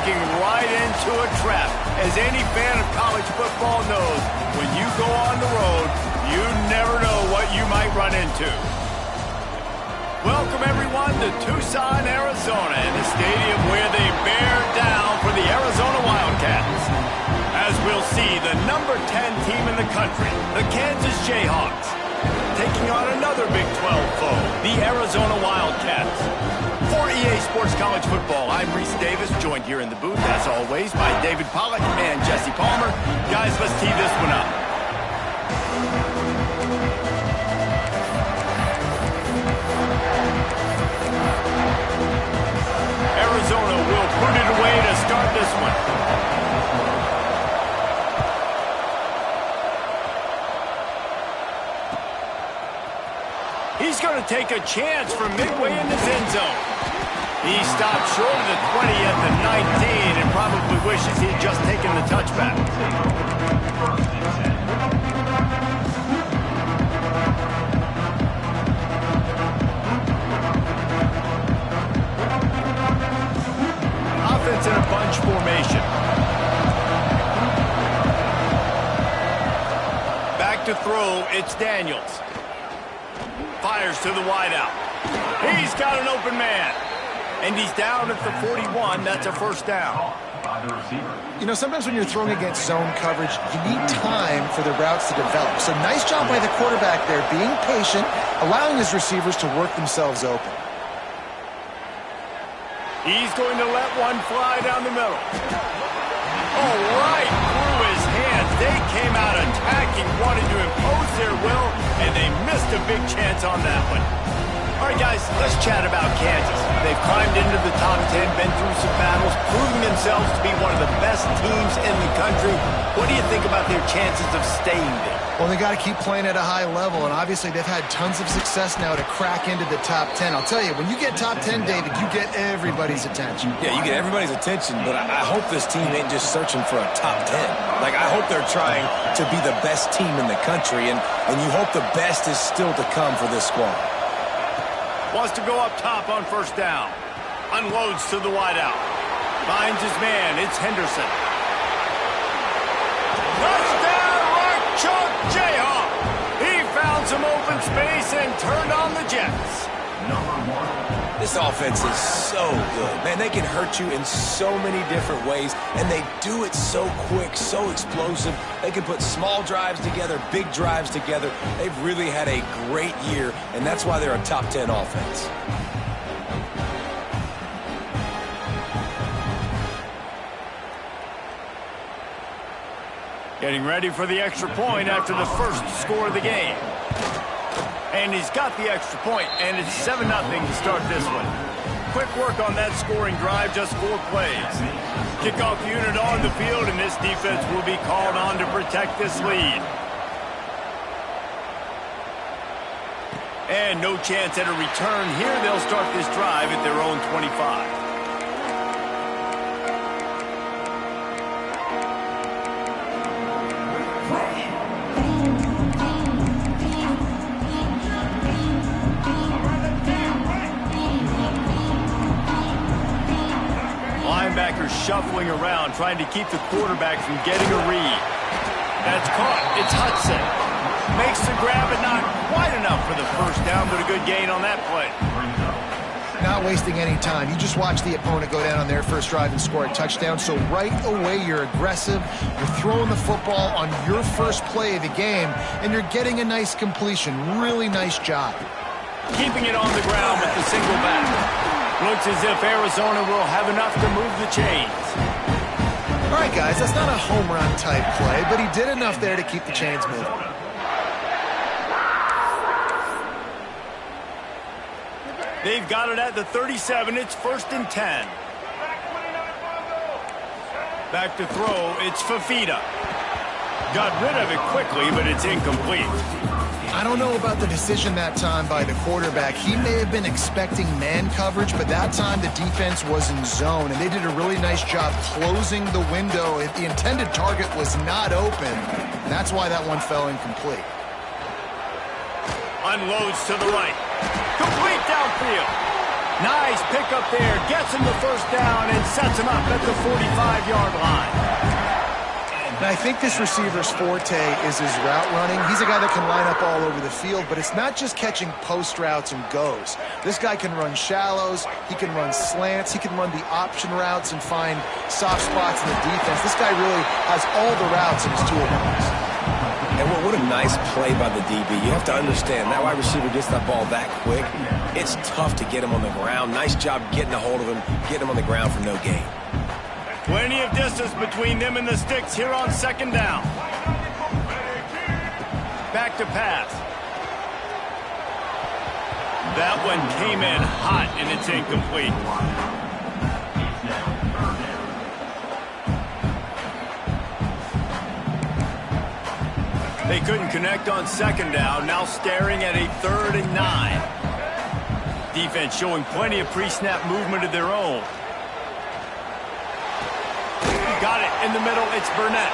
walking right into a trap. As any fan of college football knows, when you go on the road, you never know what you might run into. Welcome, everyone, to Tucson, Arizona, in the stadium where they bear down for the Arizona Wildcats. As we'll see, the number 10 team in the country, the Kansas Jayhawks, taking on another Big 12 foe, the Arizona Wildcats. For EA Sports College Football, I'm Reese Davis, joined here in the booth, as always, by David Pollack and Jesse Palmer. Guys, let's tee this one up. Arizona will put it away to start this one. He's going to take a chance from midway in his end zone. He stopped short of the 20 at the 19 and probably wishes he'd just taken the touchback. Offense in a bunch formation. Back to throw, it's Daniels. Fires to the wideout. He's got an open man. And he's down at the 41. That's a first down. You know, sometimes when you're throwing against zone coverage, you need time for the routes to develop. So nice job by the quarterback there, being patient, allowing his receivers to work themselves open. He's going to let one fly down the middle. Oh, right through his hands. They came out attacking, wanted to impose their will, and they missed a big chance on that one. All right, guys, let's chat about Kansas. They've climbed into the top 10, been through some battles, proving themselves to be one of the best teams in the country. What do you think about their chances of staying there? Well, they got to keep playing at a high level, and obviously they've had tons of success now to crack into the top 10. I'll tell you, when you get top 10, David, you get everybody's attention. Yeah, you get everybody's attention, but I hope this team ain't just searching for a top 10. Like, I hope they're trying to be the best team in the country, and you hope the best is still to come for this squad. Wants to go up top on first down. Unloads to the wideout. Finds his man. It's Henderson. Touchdown, right choke, Jayhawk. He found some open space and turned on the Jets. This offense is so good. Man, they can hurt you in so many different ways, and they do it so quick, so explosive. They can put small drives together, big drives together. They've really had a great year, and that's why they're a top 10 offense. Getting ready for the extra point after the first score of the game. And he's got the extra point, and it's 7-0 to start this one. Quick work on that scoring drive, just 4 plays. Kickoff unit on the field, and this defense will be called on to protect this lead. And no chance at a return here. They'll start this drive at their own 25. Shuffling around, trying to keep the quarterback from getting a read. That's caught. It's Hudson. Makes the grab, but not quite enough for the first down, but a good gain on that play. Not wasting any time. You just watch the opponent go down on their first drive and score a touchdown. So right away, you're aggressive. You're throwing the football on your first play of the game, and you're getting a nice completion. Really nice job. Keeping it on the ground with the single back. Looks as if Arizona will have enough to move the chains. All right, guys, that's not a home run type play, but he did enough there to keep the chains moving. They've got it at the 37. It's 1st and 10. Back to throw. It's Fafita. Got rid of it quickly, but it's incomplete. I don't know about the decision that time by the quarterback. He may have been expecting man coverage, but that time the defense was in zone, and they did a really nice job closing the window. If the intended target was not open, that's why that one fell incomplete. Unloads to the right. Complete downfield. Nice pickup there. Gets him the first down and sets him up at the 45-yard line. And I think this receiver's forte is his route running. He's a guy that can line up all over the field, but it's not just catching post routes and goes. This guy can run shallows, he can run slants, he can run the option routes and find soft spots in the defense. This guy really has all the routes in his toolbox. And what a nice play by the DB. You have to understand, that wide receiver gets that ball that quick. It's tough to get him on the ground. Nice job getting a hold of him, getting him on the ground for no gain. Plenty of distance between them and the sticks here on second down. Back to pass. That one came in hot, and it's incomplete. They couldn't connect on second down, now staring at a 3rd and 9. Defense showing plenty of pre-snap movement of their own. Got it in the middle, it's Burnett.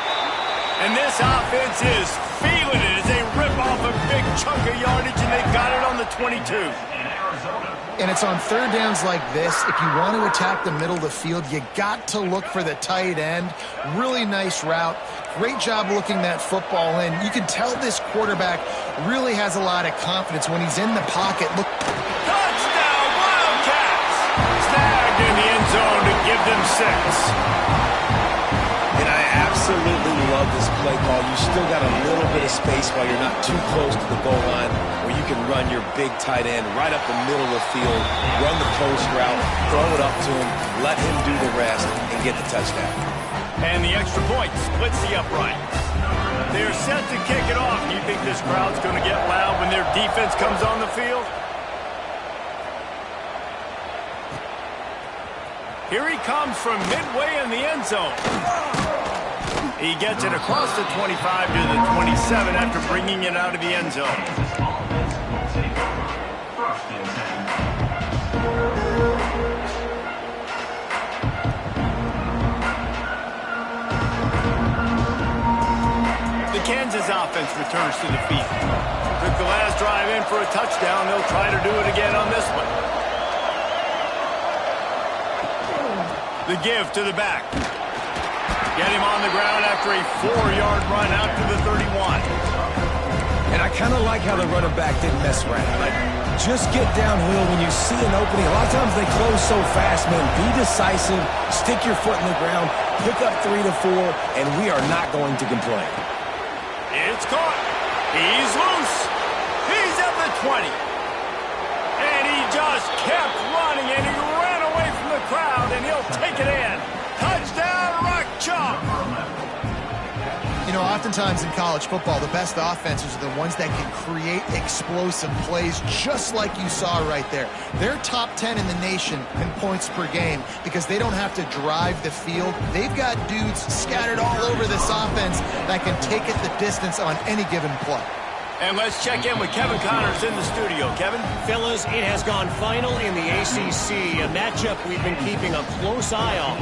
And this offense is feeling it as they rip off a big chunk of yardage, and they got it on the 22. And it's on third downs like this. If you want to attack the middle of the field, you got to look for the tight end. Really nice route. Great job looking that football in. You can tell this quarterback really has a lot of confidence when he's in the pocket. Look. Touchdown, Wildcats! Snagged in the end zone to give them 6. And I absolutely love this play call. You still got a little bit of space while you're not too close to the goal line where you can run your big tight end right up the middle of the field, run the post route, throw it up to him, let him do the rest, and get the touchdown. And the extra point splits the uprights. They're set to kick it off. Do you think this crowd's going to get loud when their defense comes on the field? Here he comes from midway in the end zone. He gets it across the 25 to the 27 after bringing it out of the end zone. The Kansas offense returns to the field. Took the last drive in for a touchdown. They'll try to do it again on this one. The give to the back. Get him on the ground after a 4-yard run out to the 31. And I kind of like how the running back didn't mess around. Like, just get downhill when you see an opening. A lot of times they close so fast, man. Be decisive, stick your foot in the ground, pick up 3 to 4, and we are not going to complain. It's caught. He's loose. He's at the 20. And he just kept running, and he ran away from the crowd, and he'll take it in. Touchdown, Rock Chalk. You know, oftentimes in college football, the best offenses are the ones that can create explosive plays, just like you saw right there. They're top 10 in the nation in points per game because they don't have to drive the field. They've got dudes scattered all over this offense that can take it the distance on any given play. And let's check in with Kevin Connors in the studio. Kevin? Fellas, it has gone final in the ACC, a matchup we've been keeping a close eye on.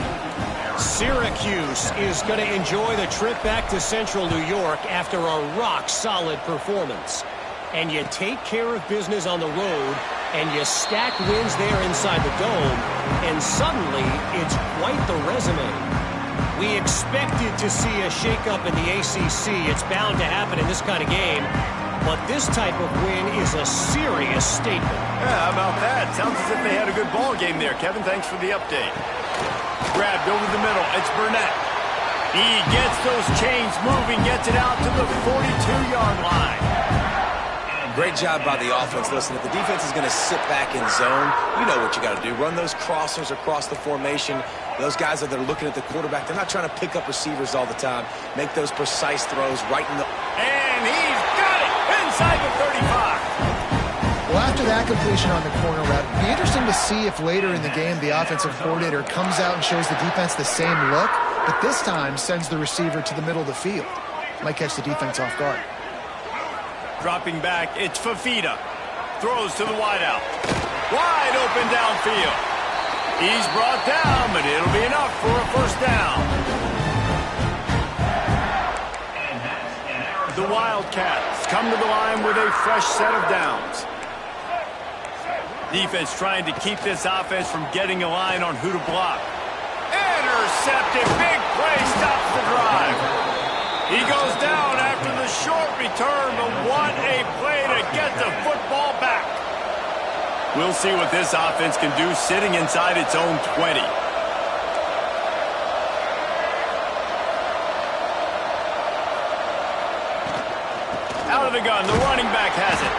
Syracuse is going to enjoy the trip back to Central New York after a rock-solid performance. And you take care of business on the road, and you stack wins there inside the dome, and suddenly it's quite the resume. We expected to see a shakeup in the ACC. It's bound to happen in this kind of game. But this type of win is a serious statement. Yeah, how about that? Sounds as if they had a good ball game there. Kevin, thanks for the update. Grabbed over the middle. It's Burnett. He gets those chains moving, gets it out to the 42-yard line. Great job by the offense. Listen, if the defense is going to sit back in zone, you know what you got to do. Run those crossers across the formation. Those guys that are looking at the quarterback, they're not trying to pick up receivers all the time. Make those precise throws right in the... And he's got it inside the 35. Well, after that completion on the corner route, it'd be interesting to see if later in the game the offensive coordinator comes out and shows the defense the same look, but this time sends the receiver to the middle of the field. Might catch the defense off guard. Dropping back, it's Fafita. Throws to the wideout. Wide open downfield. He's brought down, but it'll be enough for a first down. The Wildcats come to the line with a fresh set of downs. Defense trying to keep this offense from getting a line on who to block. Intercepted. Big play stops the drive. He goes down after the short return, but what a play to get the football back. We'll see what this offense can do sitting inside its own 20. Out of the gun, the running back has it.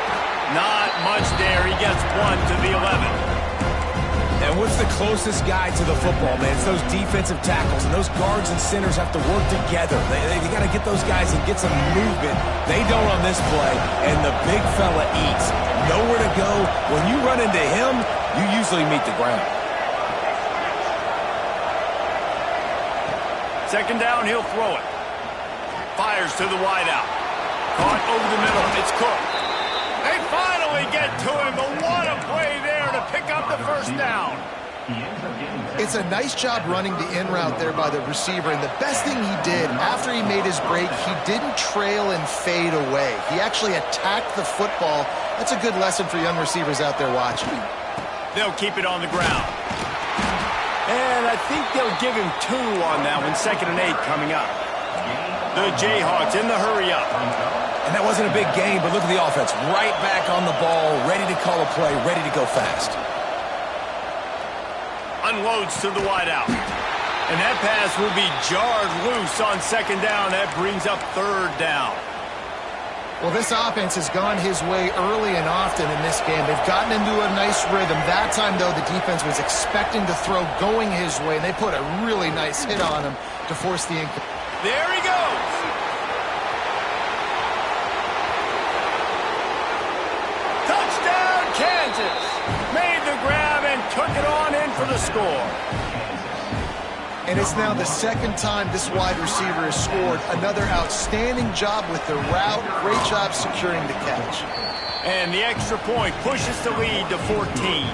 Not much there. He gets 1 to the 11. And what's the closest guy to the football, man? It's those defensive tackles, and those guards and centers have to work together. They got to get those guys and get some movement. They don't on this play, and the big fella eats. Nowhere to go. When you run into him, you usually meet the ground. Second down, he'll throw it. Fires to the wideout. Caught over the middle. It's Cook. They finally get to him, but what a play there to pick up the first down. It's a nice job running the in route there by the receiver, and the best thing he did after he made his break, he didn't trail and fade away. He actually attacked the football. That's a good lesson for young receivers out there watching. They'll keep it on the ground. And I think they'll give him 2 on that one. 2nd and 8 coming up. The Jayhawks in the hurry up. And that wasn't a big game, but look at the offense. Right back on the ball, ready to call a play, ready to go fast. Unloads to the wideout. And that pass will be jarred loose on 2nd down. That brings up 3rd down. Well, this offense has gone his way early and often in this game. They've gotten into a nice rhythm. That time, though, the defense was expecting to throw going his way, and they put a really nice hit on him to force the incomplete. There he goes. Touchdown, Kansas. Made the grab and took it on in for the score. And it's now the 2nd time this wide receiver has scored. Another outstanding job with the route. Great job securing the catch. And the extra point pushes the lead to 14.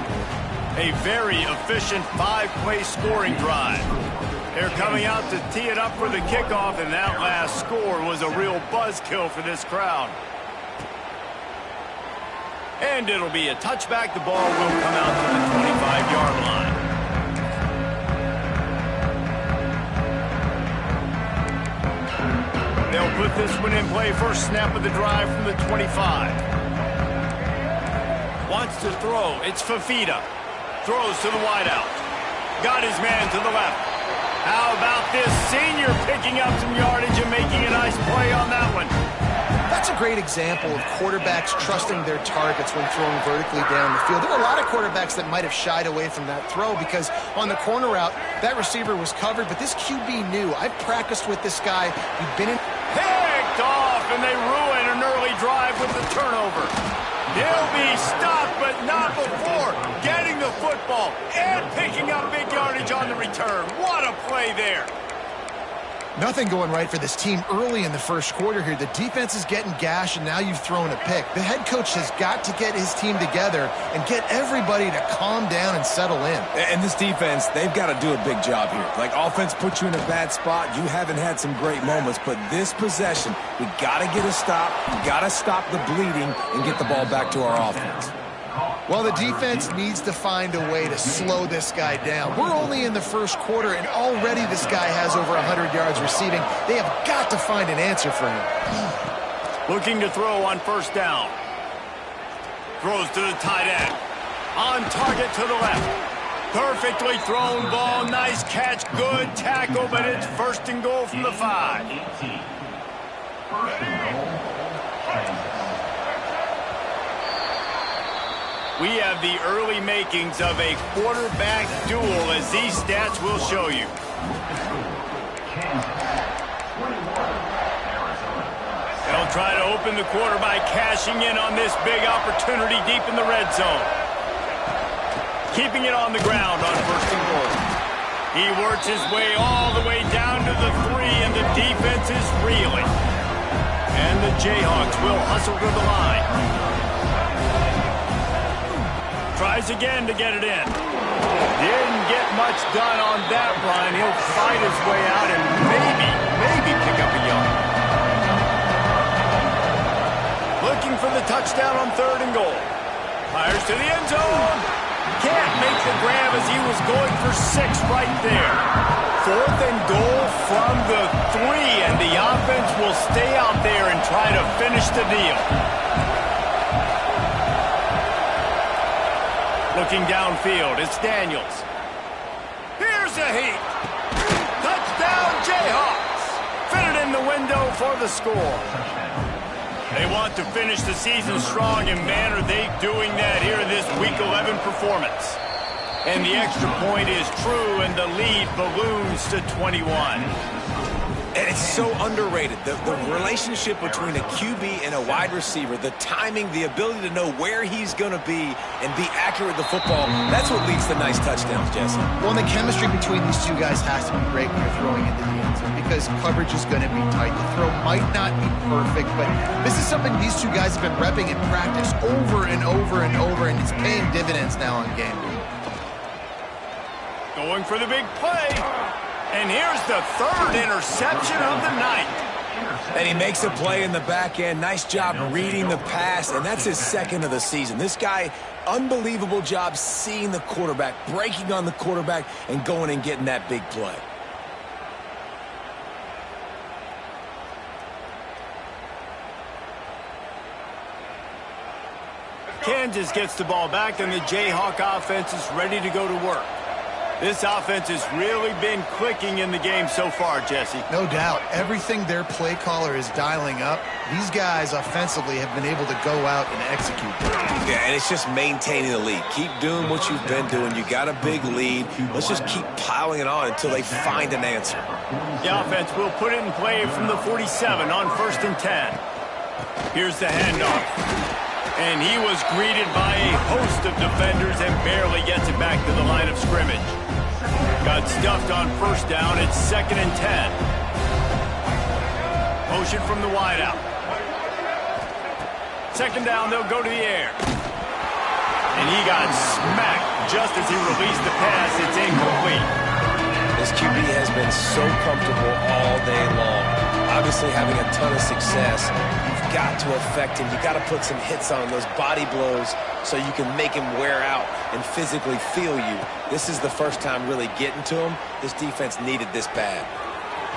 A very efficient 5-play scoring drive. They're coming out to tee it up for the kickoff, and that last score was a real buzzkill for this crowd. And it'll be a touchback. The ball will come out to the 25-yard line. They'll put this one in play. First snap of the drive from the 25. Wants to throw. It's Fafita. Throws to the wideout. Got his man to the left. How about this senior picking up some yardage and making a nice play on that one? That's a great example of quarterbacks trusting their targets when throwing vertically down the field. There are a lot of quarterbacks that might have shied away from that throw because on the corner route, that receiver was covered, but this QB knew. I've practiced with this guy. We've been in... Picked off, and they ruin an early drive with the turnover. He'll be stopped, but not before getting the football and picking up big yardage on the return. What a play there. Nothing going right for this team early in the first quarter here. The defense is getting gashed, and now you've thrown a pick. The head coach has got to get his team together and get everybody to calm down and settle in. And this defense, they've got to do a big job here. Like, offense puts you in a bad spot. You haven't had some great moments, but this possession, we got to get a stop. We got to stop the bleeding and get the ball back to our offense. Well, the defense needs to find a way to slow this guy down. We're only in the first quarter, and already this guy has over 100 yards receiving. They have got to find an answer for him. Looking to throw on first down. Throws to the tight end. On target to the left. Perfectly thrown ball. Nice catch. Good tackle, but it's 1st and goal from the 5. We have the early makings of a quarterback duel, as these stats will show you. They'll try to open the quarter by cashing in on this big opportunity deep in the red zone. Keeping it on the ground on 1st and goal. He works his way all the way down to the 3, and the defense is reeling. And the Jayhawks will hustle to the line. Tries again to get it in. Didn't get much done on that run. He'll fight his way out and maybe pick up a yard. Looking for the touchdown on 3rd and goal. Fires to the end zone. Can't make the grab as he was going for 6 right there. 4th and goal from the 3, and the offense will stay out there and try to finish the deal. Looking downfield, it's Daniels. Here's a heat. Touchdown, Jayhawks. Fitted in the window for the score. They want to finish the season strong, and man, are they doing that here in this Week 11 performance. And the extra point is true, and the lead balloons to 21. And it's so underrated. The relationship between a QB and a wide receiver, the timing, the ability to know where he's going to be and be accurate with the football, that's what leads to nice touchdowns, Jesse. Well, and the chemistry between these two guys has to be great when you're throwing into the end zone because coverage is going to be tight. The throw might not be perfect, but this is something these two guys have been repping in practice over and over and over, and it's paying dividends now on game day. Going for the big play. And here's the 3rd interception of the night. And he makes a play in the back end. Nice job reading the pass, and that's his 2nd of the season. This guy, unbelievable job seeing the quarterback, breaking on the quarterback, and going and getting that big play. Kansas gets the ball back, and the Jayhawk offense is ready to go to work. This offense has really been clicking in the game so far, Jesse. No doubt. Everything their play caller is dialing up, these guys offensively have been able to go out and execute. Yeah, and it's just maintaining the lead. Keep doing what you've been doing. You got a big lead. Let's just keep piling it on until they find an answer. The offense will put it in play from the 47 on 1st and 10. Here's the handoff. And he was greeted by a host of defenders and barely gets it back to the line of scrimmage. Got stuffed on 1st down. It's 2nd and 10. Motion from the wideout. 2nd down, they'll go to the air. And he got smacked just as he released the pass. It's incomplete. This QB has been so comfortable all day long. Obviously having a ton of success. You've got to affect him. You've got to put some hits on those body blows so you can make him wear out and physically feel you. This is the first time really getting to him. This defense needed this bad.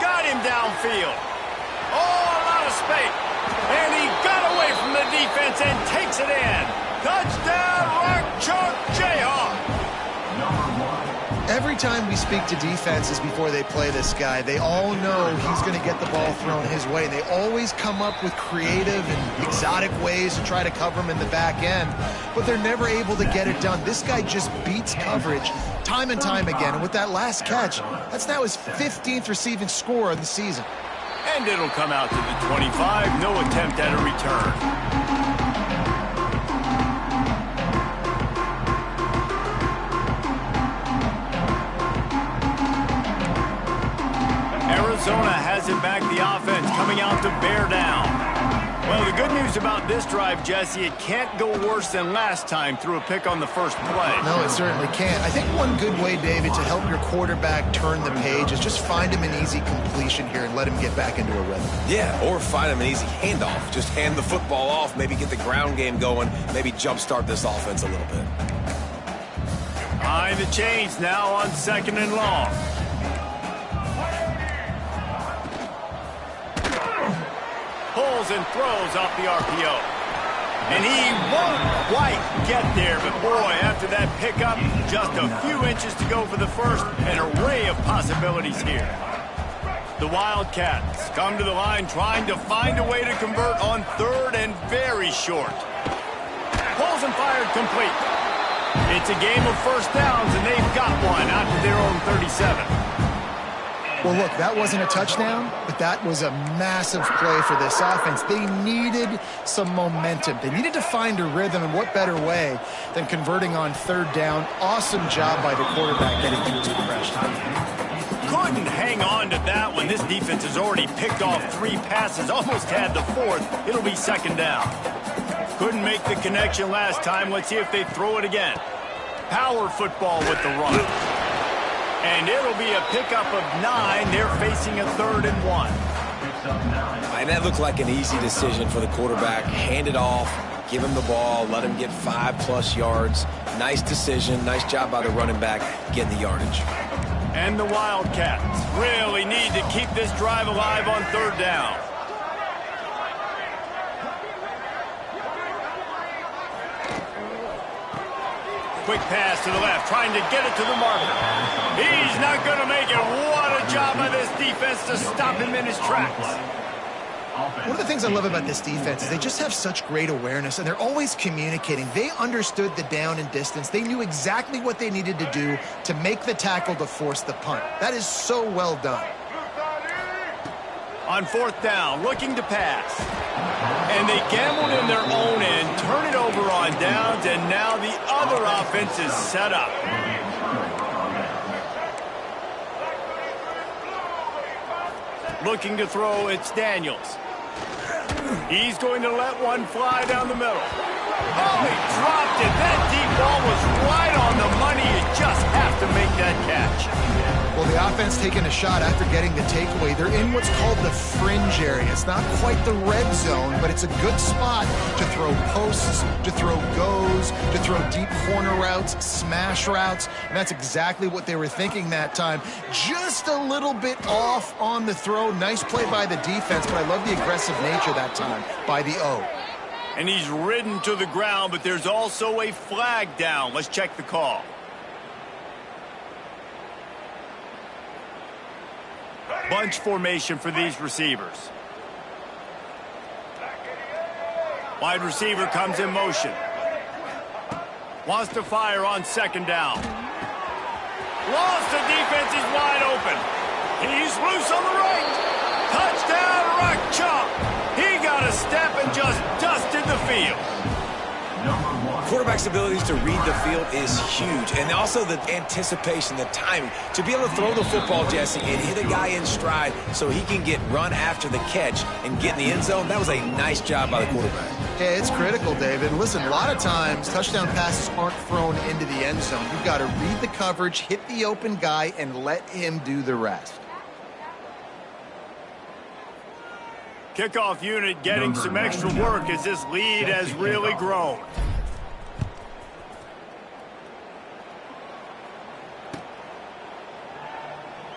Got him downfield. Oh, a lot of space. And he got away from the defense and takes it in. Touchdown, Rock Chalk Jayhawk. Every time we speak to defenses before they play this guy, they all know he's going to get the ball thrown his way. They always come up with creative and exotic ways to try to cover him in the back end, but they're never able to get it done. This guy just beats coverage time and time again, and with that last catch, that's now his 15th receiving score of the season. And it'll come out to the 25. No attempt at a return. Arizona has it back, the offense coming out to bear down. Well, the good news about this drive, Jesse, it can't go worse than last time through a pick on the first play. No, it certainly can't. I think one good way, David, to help your quarterback turn the page is just find him an easy completion here and let him get back into a rhythm. Yeah, or find him an easy handoff. Just hand the football off, maybe get the ground game going, maybe jumpstart this offense a little bit. Behind the chains now on 2nd and long. Pulls and throws off the RPO. And he won't quite get there, but boy, after that pickup, just a few inches to go for the first, an array of possibilities here. The Wildcats come to the line trying to find a way to convert on 3rd and very short. Pulls and fired complete. It's a game of first downs, and they've got one out to their own 37. Well, look, that wasn't a touchdown, but that was a massive play for this offense. They needed some momentum. They needed to find a rhythm, and what better way than converting on 3rd down. Awesome job by the quarterback getting through to the pressure. Couldn't hang on to that one. This defense has already picked off 3 passes, almost had the 4th. It'll be 2nd down. Couldn't make the connection last time. Let's see if they throw it again. Power football with the run. And it'll be a pickup of 9. They're facing a 3rd and 1. And that looked like an easy decision for the quarterback. Hand it off, Give him the ball. Let him get 5+ yards. Nice decision. Nice job by the running back getting the yardage. And the Wildcats really need to keep this drive alive on 3rd down. Quick pass to the left, trying to get it to the marker. He's not going to make it. What a job by this defense to stop him in his tracks. One of the things I love about this defense is they just have such great awareness, and they're always communicating. They understood the down and distance. They knew exactly what they needed to do to make the tackle to force the punt. That is so well done. On 4th down, looking to pass. And they gambled in their own end, turn it over on downs, and now the other offense is set up. Looking to throw, it's Daniels. He's going to let one fly down the middle. Oh, he dropped it. That deep ball was right on the money. You just have to make that catch. Well, the offense taking a shot after getting the takeaway. They're in what's called the fringe area. It's not quite the red zone, but it's a good spot to throw posts, to throw goes, to throw deep corner routes, smash routes, and that's exactly what they were thinking that time. Just a little bit off on the throw. Nice play by the defense, but I love the aggressive nature that time by the O. And he's ridden to the ground, but there's also a flag down. Let's check the call. Bunch formation for these receivers. Wide receiver comes in motion. Wants to fire on 2nd down. Lost, the defense is wide open. He's loose on the right. Touchdown, Rock Chalk. He got a step and just dusted the field. Quarterback's abilities to read the field is huge, and also the anticipation, the timing. To be able to throw the football, Jesse, and hit a guy in stride so he can get run after the catch and get in the end zone, that was a nice job by the quarterback. Yeah, it's critical, David. Listen, a lot of times touchdown passes aren't thrown into the end zone. You've got to read the coverage, hit the open guy, and let him do the rest. Kickoff unit getting some extra work as this lead has really grown.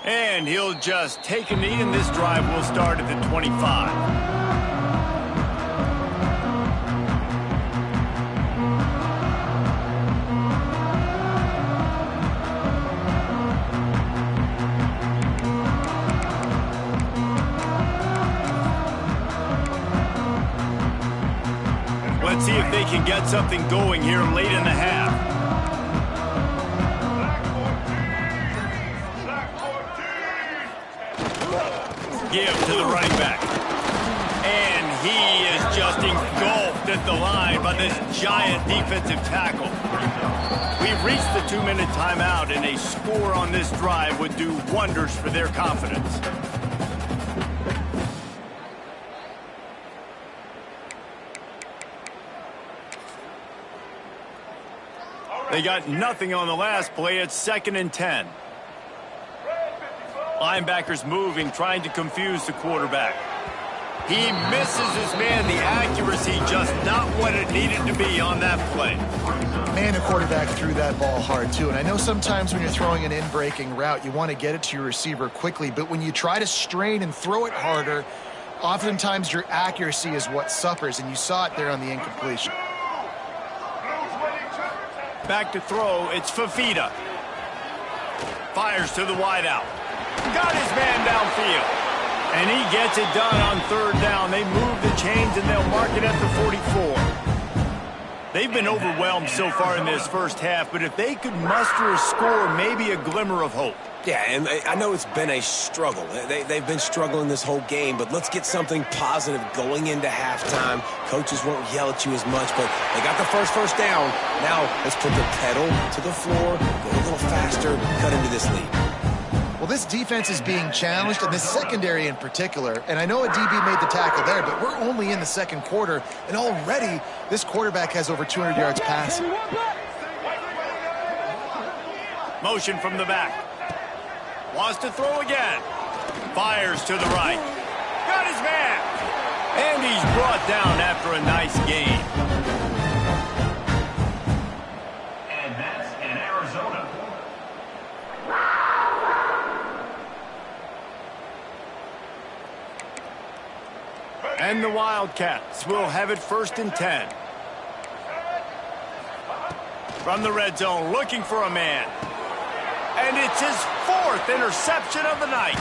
And he'll just take a knee, and this drive will start at the 25. Let's see if they can get something going here late in the half. Give to the running back. And he is just engulfed at the line by this giant defensive tackle. We've reached the 2-minute timeout, and a score on this drive would do wonders for their confidence. They got nothing on the last play. It's 2nd and 10. Linebackers moving, trying to confuse the quarterback. He misses his man. The accuracy just not what it needed to be on that play. Man, the quarterback threw that ball hard, too. And I know sometimes when you're throwing an in-breaking route, you want to get it to your receiver quickly. But when you try to strain and throw it harder, oftentimes your accuracy is what suffers. And you saw it there on the incompletion. Back to throw, it's Fafita. Fires to the wideout. Got his man downfield. And he gets it done on 3rd down. They move the chains, and they'll mark it at the 44. They've been overwhelmed so far in this first half, but if they could muster a score, maybe a glimmer of hope. Yeah, and I know it's been a struggle. They've been struggling this whole game, but let's get something positive going into halftime. Coaches won't yell at you as much, but they got the first down. Now let's put the pedal to the floor, go a little faster, cut into this lead. Well, this defense is being challenged, and this secondary in particular. And I know a DB made the tackle there, but we're only in the 2nd quarter, and already this quarterback has over 200 yards passing. Motion from the back. Wants to throw again. Fires to the right. Got his man. And he's brought down after a nice game. And the Wildcats will have it 1st and 10. From the red zone, looking for a man. And it's his 4th interception of the night.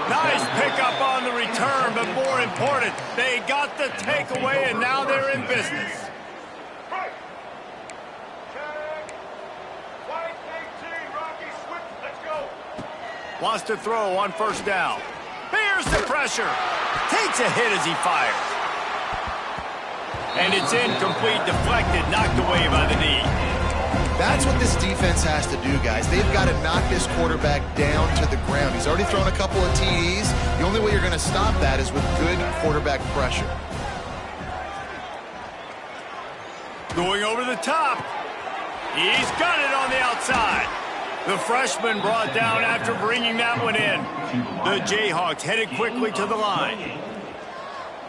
Nice pickup on the return, but more important, they got the takeaway, and now they're in business. Wants to throw on 1st down. Here's the pressure. Takes a hit as he fires. And it's incomplete, deflected, knocked away by the knee. That's what this defense has to do, guys. They've got to knock this quarterback down to the ground. He's already thrown a couple of TDs. The only way you're going to stop that is with good quarterback pressure. Going over the top. He's got it on the outside. The freshman brought down after bringing that one in. The Jayhawks headed quickly to the line.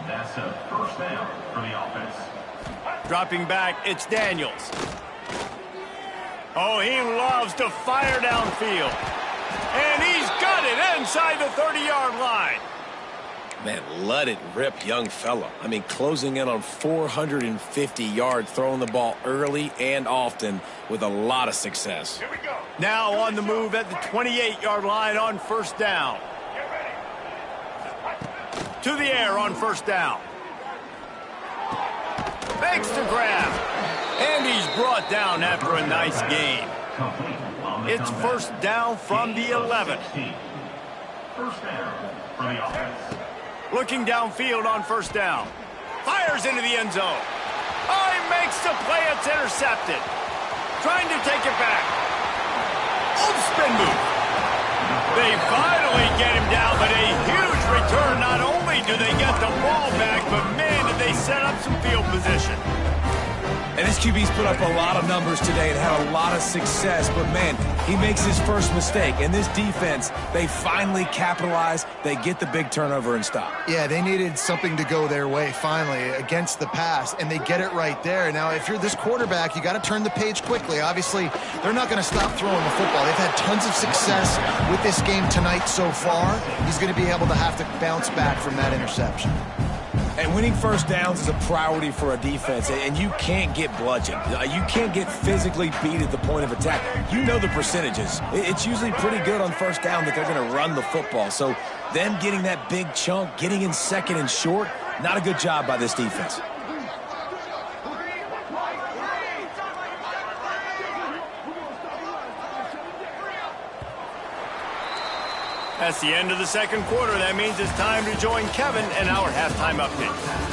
That's a 1st down for the offense. Dropping back, it's Daniels. Oh, he loves to fire downfield. And he's got it inside the 30-yard line. Man, let it rip, young fella. I mean, closing in on 450 yards, throwing the ball early and often with a lot of success. Here we go. Now on the move at the 28-yard line on 1st down. Get ready. To the air on 1st down. Makes the grab. And he's brought down after a nice gain. It's 1st down from the 11. 1st down for the offense. Looking downfield on 1st down. Fires into the end zone. Oh, he makes the play. It's intercepted. Trying to take it back. Oh, spin move. They finally get him down, but a huge return. Not only do they get the ball back, but man, did they set up some field position. And this QB's put up a lot of numbers today and had a lot of success, but man, he makes his first mistake. And this defense, they finally capitalize. They get the big turnover and stop. Yeah, they needed something to go their way finally against the pass, and they get it right there. Now, if you're this quarterback, you got to turn the page quickly. Obviously, they're not going to stop throwing the football. They've had tons of success with this game tonight so far. He's going to be able to have to bounce back from that interception. And winning 1st downs is a priority for a defense, and you can't get bludgeoned. You can't get physically beat at the point of attack. You know the percentages. It's usually pretty good on 1st down that they're going to run the football. So them getting that big chunk, getting in 2nd and short, not a good job by this defense. That's the end of the 2nd quarter. That means it's time to join Kevin and our halftime update.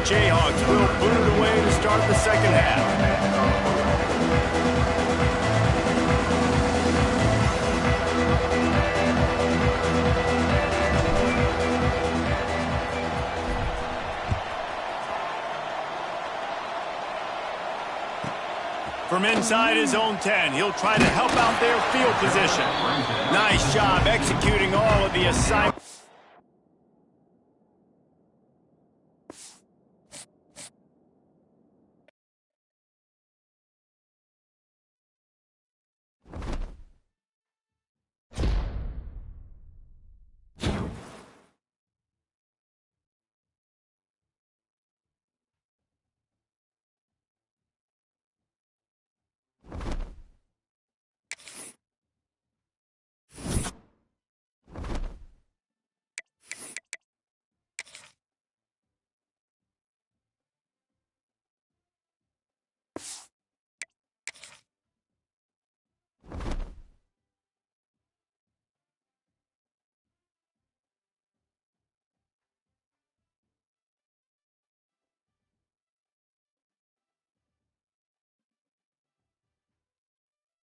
Jayhawks will boot it away to start the 2nd half. From inside his own 10, he'll try to help out their field position. Nice job executing all of the assignments.